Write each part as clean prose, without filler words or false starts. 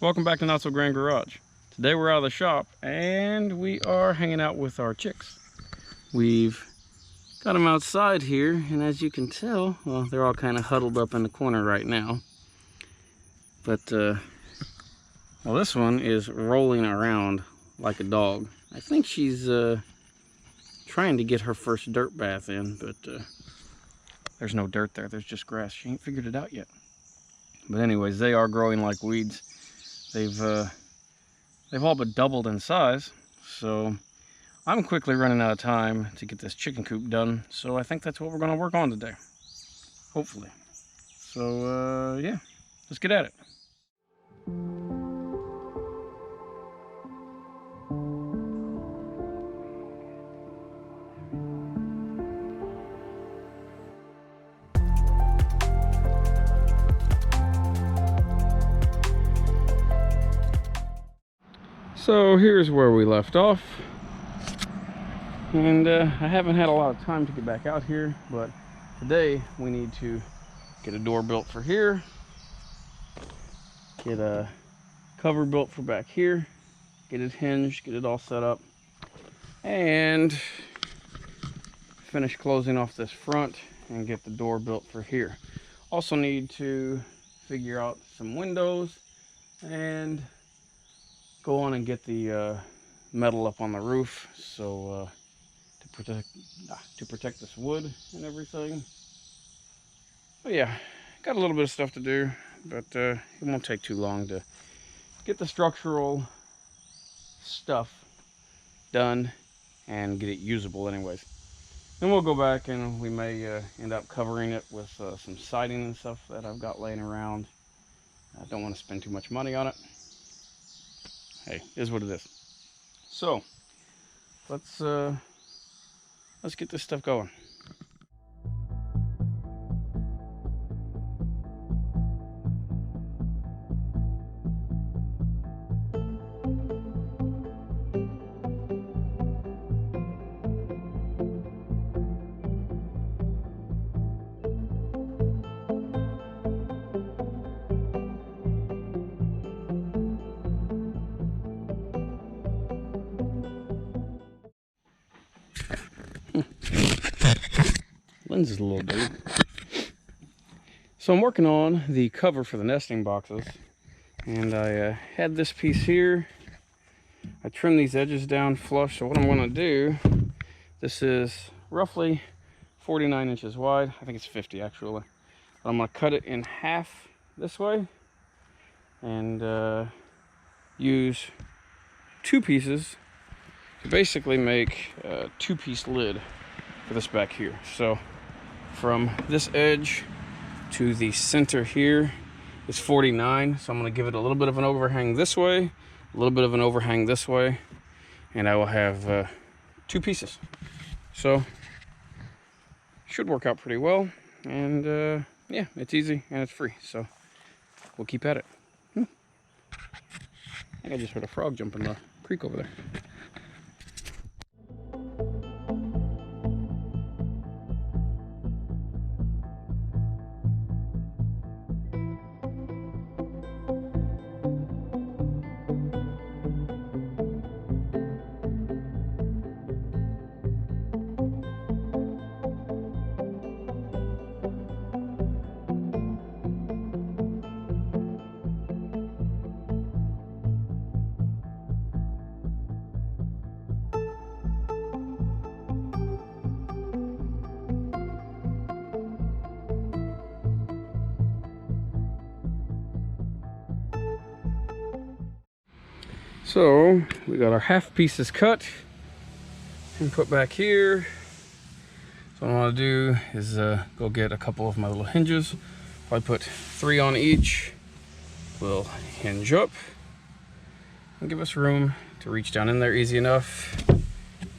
Welcome back to Not So Grand Garage. Today we're out of the shop and we are hanging out with our chicks. We've got them outside here, and as you can tell, well, they're all kind of huddled up in the corner right now. But well, this one is rolling around like a dog. I think she's trying to get her first dirt bath in, but there's no dirt there. There's just grass. She ain't figured it out yet. But anyways, they are growing like weeds. They've all but doubled in size, so I'm quickly running out of time to get this chicken coop done. So I think that's what we're going to work on today, hopefully. So yeah, let's get at it. So here's where we left off, and I haven't had a lot of time to get back out here, but today we need to get a door built for here, get a cover built for back here, get it hinged, get it all set up, and finish closing off this front and get the door built for here. Also need to figure out some windows and go on and get the metal up on the roof, so to protect this wood and everything. But yeah, got a little bit of stuff to do, but it won't take too long to get the structural stuff done and get it usable anyways. Then we'll go back and we may end up covering it with some siding and stuff that I've got laying around. I don't want to spend too much money on it. Hey, is what it is. So let's get this stuff going. Lens is a little big. So I'm working on the cover for the nesting boxes, and I had this piece here. I trimmed these edges down flush, so what I'm going to do, this is roughly 49 inches wide. I think it's 50 actually. But I'm going to cut it in half this way and use two pieces to basically make a two-piece lid for this back here. So from this edge to the center here is 49, so I'm going to give it a little bit of an overhang this way, a little bit of an overhang this way, and I will have two pieces. So should work out pretty well, and yeah, it's easy and it's free, so we'll keep at it. I think I just heard a frog jump in the creek over there. So we got our half pieces cut and put back here. So what I want to do is go get a couple of my little hinges. If I put 3 on each, we'll hinge up and give us room to reach down in there easy enough.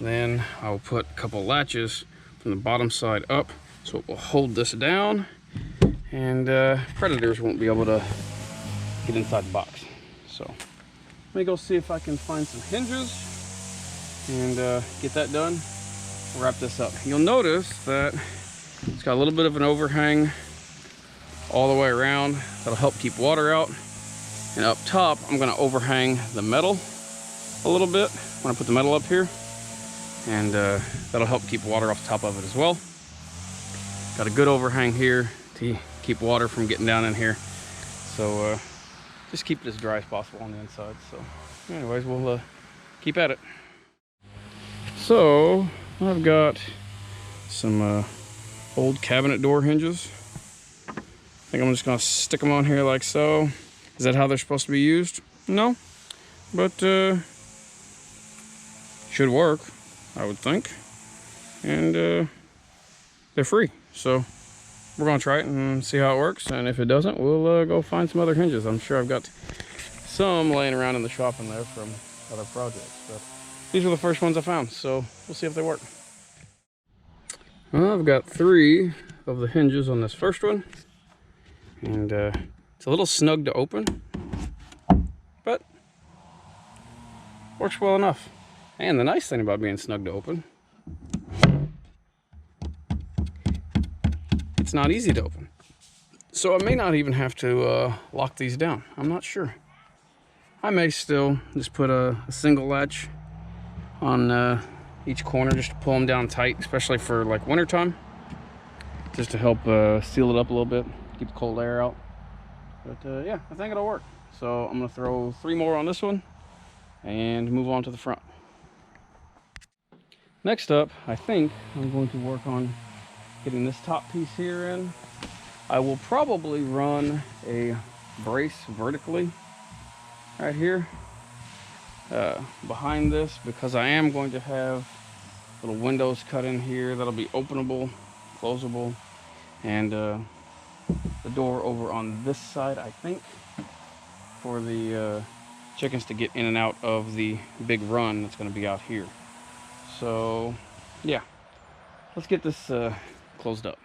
Then I'll put a couple latches from the bottom side up, so it will hold this down, and predators won't be able to get inside the box. So let me go see if I can find some hinges and get that done. Wrap this up. You'll notice that it's got a little bit of an overhang all the way around. That'll help keep water out. And up top, I'm gonna overhang the metal a little bit. I'm gonna put the metal up here, and that'll help keep water off the top of it as well. Got a good overhang here to keep water from getting down in here. So just keep it as dry as possible on the inside. So anyways, we'll keep at it. So I've got some old cabinet door hinges. I think I'm just gonna stick them on here like so. Is that how they're supposed to be used? No, but should work, I would think. And they're free, so we're gonna try it and see how it works. And if it doesn't, we'll go find some other hinges. I'm sure I've got some laying around in the shop in there from other projects, but these are the first ones I found, so we'll see if they work. Well, I've got 3 of the hinges on this first one, and it's a little snug to open, but works well enough. And the nice thing about being snug to open, it's not easy to open. So I may not even have to lock these down. I'm not sure. I may still just put a single latch on each corner just to pull them down tight, especially for like winter time, just to help seal it up a little bit, keep the cold air out. But yeah, I think it'll work. So I'm gonna throw 3 more on this one and move on to the front. Next up, I think I'm going to work on getting this top piece here in. I will probably run a brace vertically right here behind this, because I am going to have little windows cut in here that'll be openable, closable, and the door over on this side, I think, for the chickens to get in and out of the big run that's going to be out here. So yeah, let's get this closed up.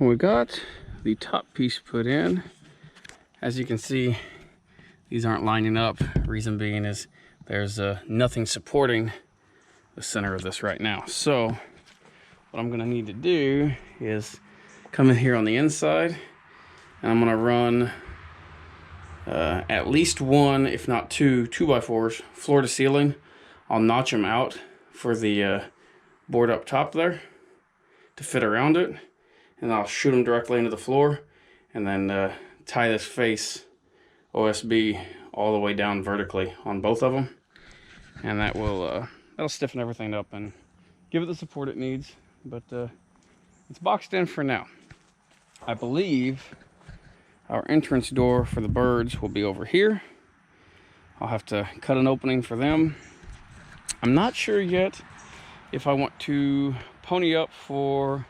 We got the top piece put in. As you can see, these aren't lining up. Reason being is there's nothing supporting the center of this right now. So what I'm gonna need to do is come in here on the inside, and I'm gonna run at least 1, if not 2 2x4s, floor to ceiling. I'll notch them out for the board up top there to fit around it, and I'll shoot them directly into the floor, and then tie this face OSB all the way down vertically on both of them, and that will that'll stiffen everything up and give it the support it needs. But it's boxed in for now. I believe our entrance door for the birds will be over here. I'll have to cut an opening for them. I'm not sure yet if I want to pony up for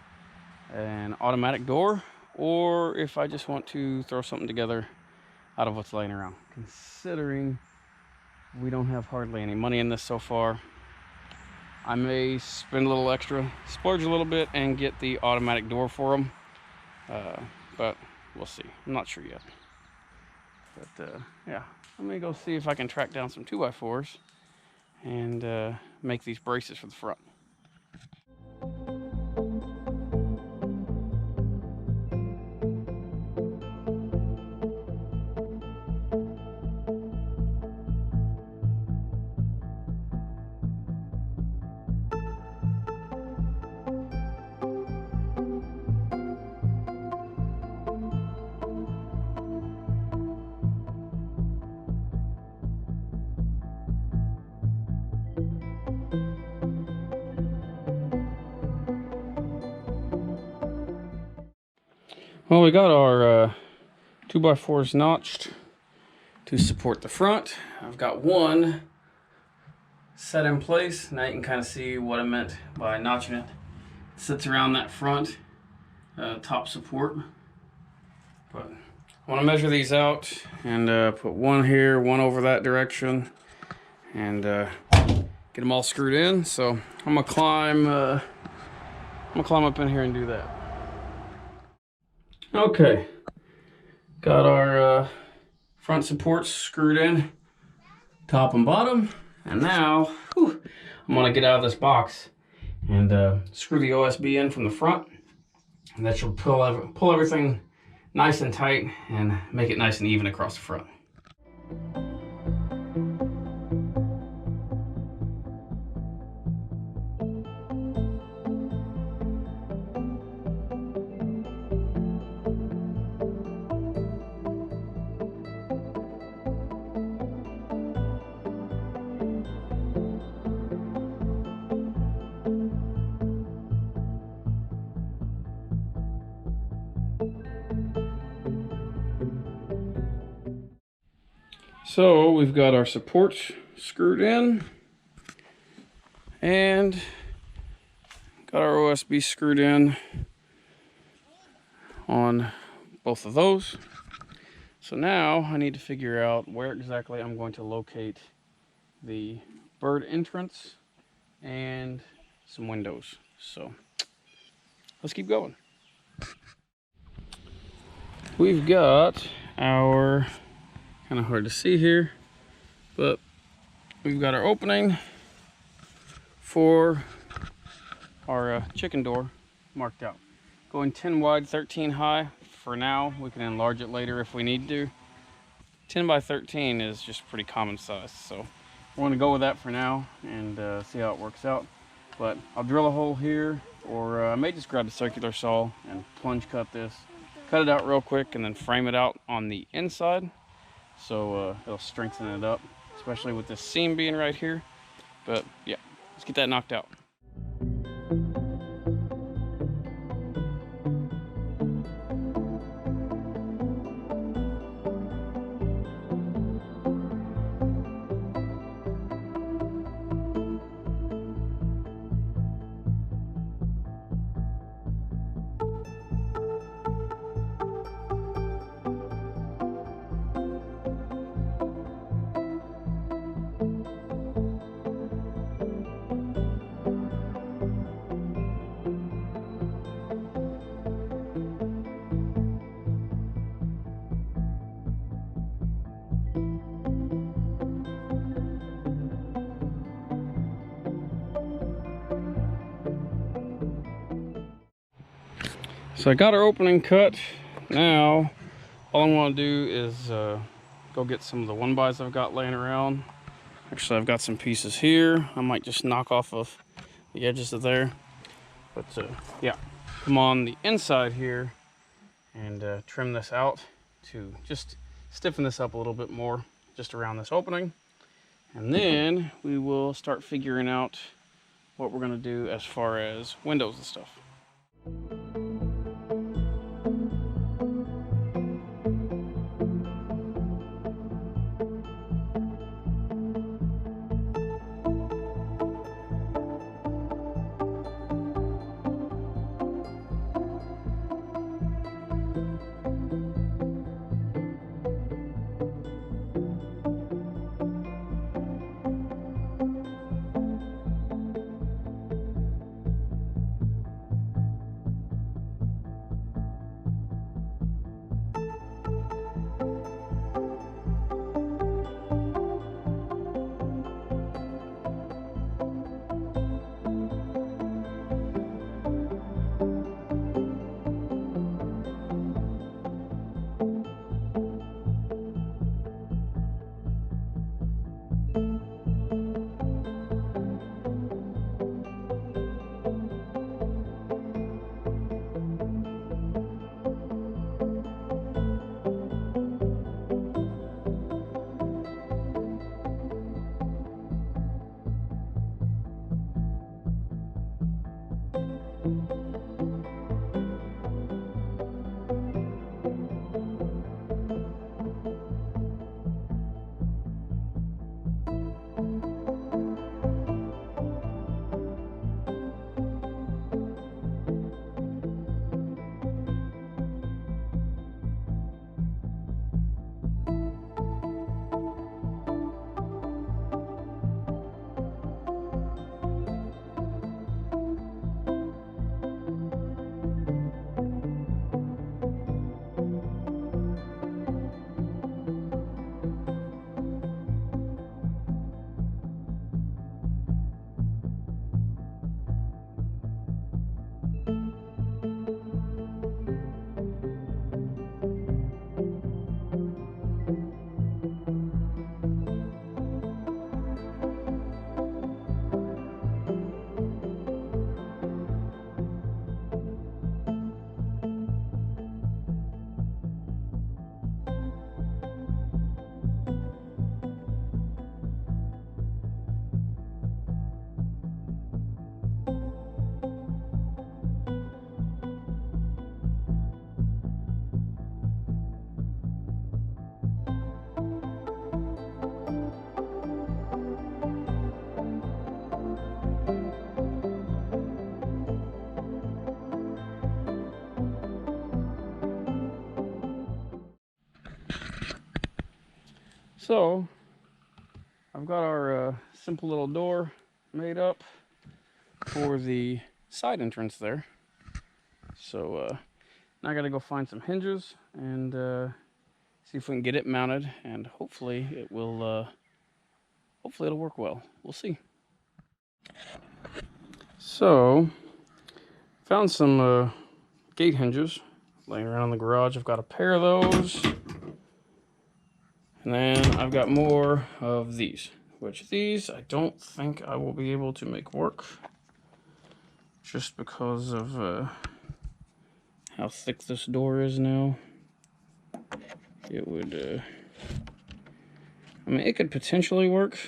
an automatic door, or if I just want to throw something together out of what's laying around. Considering we don't have hardly any money in this so far, I may spend a little extra, splurge a little bit, and get the automatic door for them. But we'll see. I'm not sure yet. But yeah, let me go see if I can track down some 2x4s and make these braces for the front. Well, we got our 2x4s notched to support the front. I've got one set in place. Now you can kind of see what I meant by notching it. It sits around that front top support. But I want to measure these out and put one here, one over that direction, and get them all screwed in. So I'm gonna climb up in here and do that. Okay, got our front supports screwed in, top and bottom, and now I'm gonna get out of this box and screw the OSB in from the front, and that should pull everything nice and tight and make it nice and even across the front. So we've got our supports screwed in and got our OSB screwed in on both of those. So now I need to figure out where exactly I'm going to locate the bird entrance and some windows. So let's keep going. We've got our, kind of hard to see here, but we've got our opening for our chicken door marked out. Going 10 wide, 13 high for now. We can enlarge it later if we need to. 10 by 13 is just pretty common size, so we're going to go with that for now and see how it works out. But I'll drill a hole here, or I may just grab a circular saw and plunge cut this, cut it out real quick, and then frame it out on the inside. So it'll strengthen it up, especially with this seam being right here. But yeah, let's get that knocked out. So I got our opening cut. Now all I want to do is go get some of the 1-bys I've got laying around. Actually, I've got some pieces here. I might just knock off of the edges of there. But yeah, come on the inside here and trim this out to just stiffen this up a little bit more just around this opening. And then we will start figuring out what we're going to do as far as windows and stuff. So I've got our simple little door made up for the side entrance there. So now I gotta go find some hinges and see if we can get it mounted, and hopefully it'll work well. We'll see. So found some gate hinges laying around in the garage. I've got a pair of those, and then I've got more of these, which these I don't think I will be able to make work, just because of how thick this door is now. It would, I mean, it could potentially work,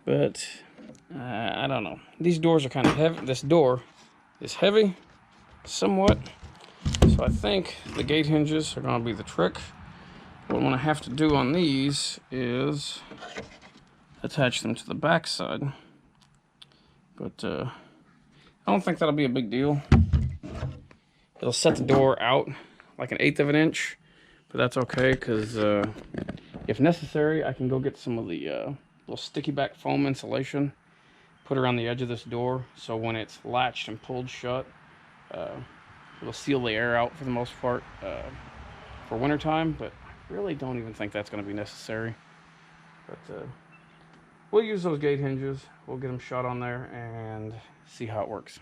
but I don't know. These doors are kind of heavy. This door is heavy, somewhat. So I think the gate hinges are going to be the trick. What I'm going to have to do on these is attach them to the back side. But I don't think that'll be a big deal. It'll set the door out like 1/8 of an inch, but that's okay, because if necessary, I can go get some of the little sticky back foam insulation, put around the edge of this door, so when it's latched and pulled shut, it'll seal the air out for the most part for wintertime, but I really don't even think that's going to be necessary. But we'll use those gate hinges, we'll get them shot on there and see how it works.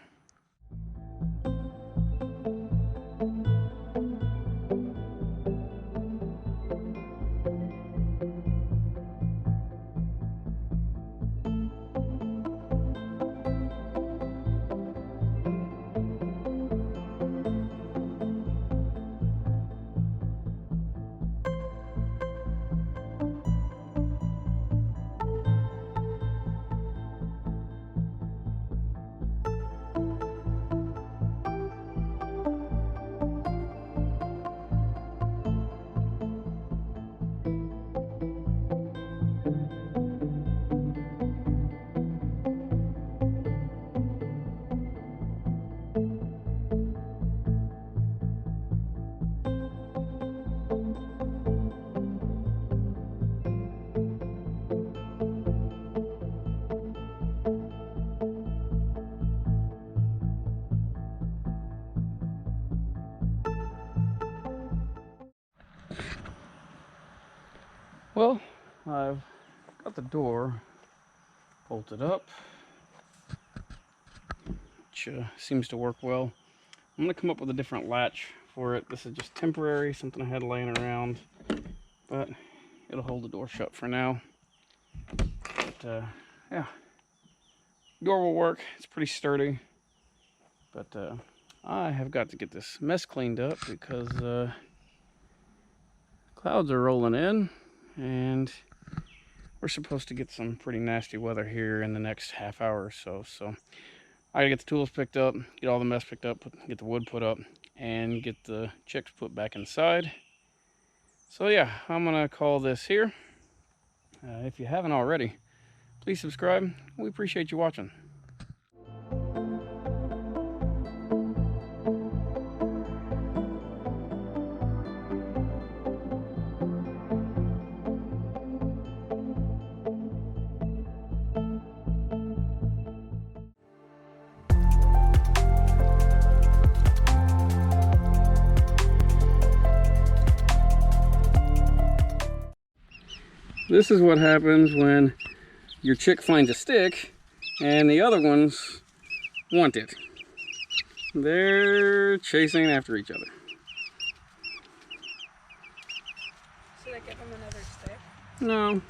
Well, I've got the door bolted up, which seems to work well. I'm going to come up with a different latch for it. This is just temporary, something I had laying around, but it'll hold the door shut for now. But yeah, door will work. It's pretty sturdy, but I have got to get this mess cleaned up because clouds are rolling in, and we're supposed to get some pretty nasty weather here in the next half hour or so. So I gotta get the tools picked up, get all the mess picked up, get the wood put up, and get the chicks put back inside. So yeah, I'm gonna call this here. If you haven't already, please subscribe. We appreciate you watching. This is what happens when your chick finds a stick and the other ones want it. They're chasing after each other. Should I give them another stick? No.